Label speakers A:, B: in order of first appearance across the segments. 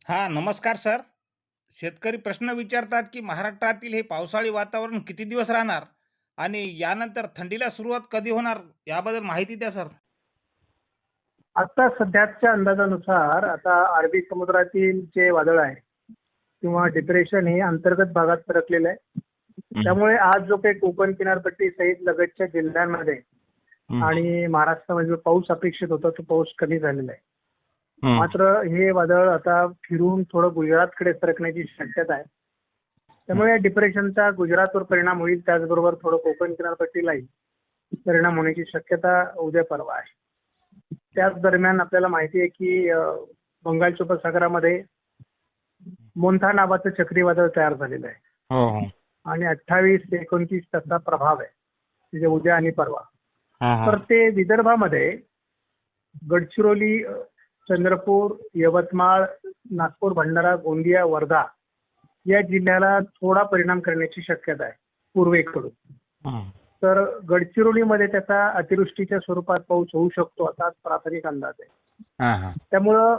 A: हां, नमस्कार सर. शेतकरी प्रश्न विचारतात, की महाराष्ट्रातील हे पावसाळी वातावरण किती दिवस राहणार? आणि यानंतर थंडीला सुरुवात कधी होणार? याबद्दल माहिती द्या सर.
B: आता सध्याच्या अंदाजानुसार आता अरबी समुद्रातील जे वादळ आहे किंवा डिप्रेशन हे अंतर्गत भागात सरकलेलं आहे.
C: हं,
B: त्यामुळे आज जो काही कोकण किनारपट्टी सहित लगतच्या जिल्ह्यांमध्ये
C: हं,
B: आणि महाराष्ट्रामध्ये जो पाऊस अपेक्षित होता तो पाऊस कमी झालेला आहे.
C: हं,
B: मात्र हे वादळ आता फिरून थोडं गुजरातकडे सरकण्याची शक्यता आहे. त्यामुळे या डिप्रेशनचा गुजरातवर परिणाम होईल, त्याचबरोबर थोडं कोकण किनारपट्टीलाही परिणाम होण्याची शक्यता उद्या परवा आहे. त्याच दरम्यान आपल्याला माहिती आहे की बंगालच्या उपसागरामध्ये मोन्था नावाचं चक्रीवादळ तयार झालेलं आहे
C: हो, हो.
B: आणि 28 ते 29 त्याचा प्रभाव आहे, म्हणजे उद्या आणि परवा.
C: हां, हां.
B: तर ते विदर्भामध्ये गडचिरोली, चंद्रपूर, यवतमाळ, नागपूर, भंडारा, गोंदिया, वर्धा या जिल्ह्याला थोडा परिणाम करण्याची शक्यता आहे पूर्वेकडून.
C: हं,
B: तर गडचिरोलीमध्ये त्याचा अतिवृष्टीच्या स्वरूपात पाऊस होऊ शकतो असा प्राथमिक अंदाज आहे.
C: हां, हां.
B: त्यामुळं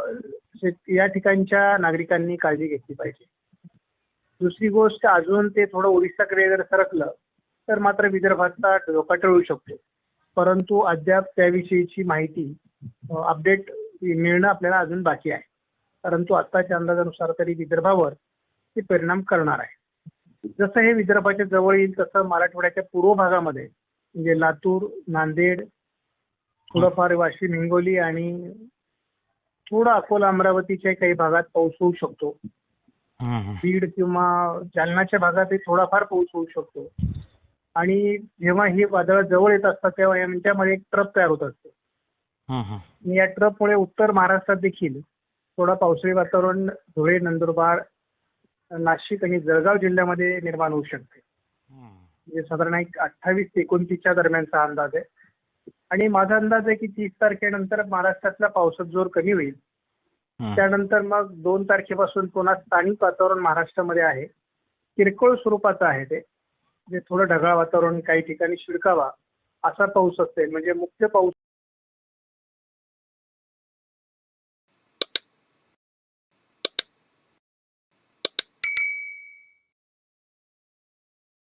B: या ठिकाणच्या नागरिकांनी काळजी घेतली पाहिजे. दुसरी गोष्ट, अजून ते थोडं ओरिसाकडे जर सरकलं तर मात्र विदर्भाचा धोका टळू शकतो. परंतु अद्याप त्याविषयीची माहिती अपडेट मिळणं आपल्याला अजून बाकी आहे. परंतु आत्ताच्या अंदाजानुसार तरी विदर्भावर ते परिणाम करणार आहे. जसं हे विदर्भाच्या जवळ येईल तसं मराठवाड्याच्या पूर्व भागामध्ये म्हणजे लातूर, नांदेड, थोडंफार वाशिम, हिंगोली आणि थोडं अकोला, अमरावतीच्या काही भागात पाऊस होऊ शकतो.
C: हं, हं.
B: बीड किंवा जालनाच्या भागातही थोडाफार पाऊस होऊ शकतो. आणि जेव्हा ही वादळं जवळ येत असतात तेव्हा यांच्यामध्ये एक ट्रप तयार होत असते.
C: हं, हं.
B: आणि या ट्रपमुळे उत्तर महाराष्ट्रात देखील थोडं पावसाळी वातावरण धुळे, नंदुरबार, नाशिक आणि जळगाव जिल्ह्यामध्ये निर्माण होऊ शकते. म्हणजे साधारण एक 28 ते 29च्या दरम्यानचा अंदाज आहे. आणि माझा अंदाज आहे की 30 तारखेनंतर महाराष्ट्रातला पावसाचा जोर कमी होईल.
C: हं.
B: त्यानंतर मग 2 तारखेपासून पुन्हा स्थानिक वातावरण महाराष्ट्रामध्ये आहे. किरकोळ स्वरूपाचं आहे ते. म्हणजे थोडं ढगाळ वातावरण, काही ठिकाणी शिडकावा असा पाऊस असेल. म्हणजे मुख्य पाऊस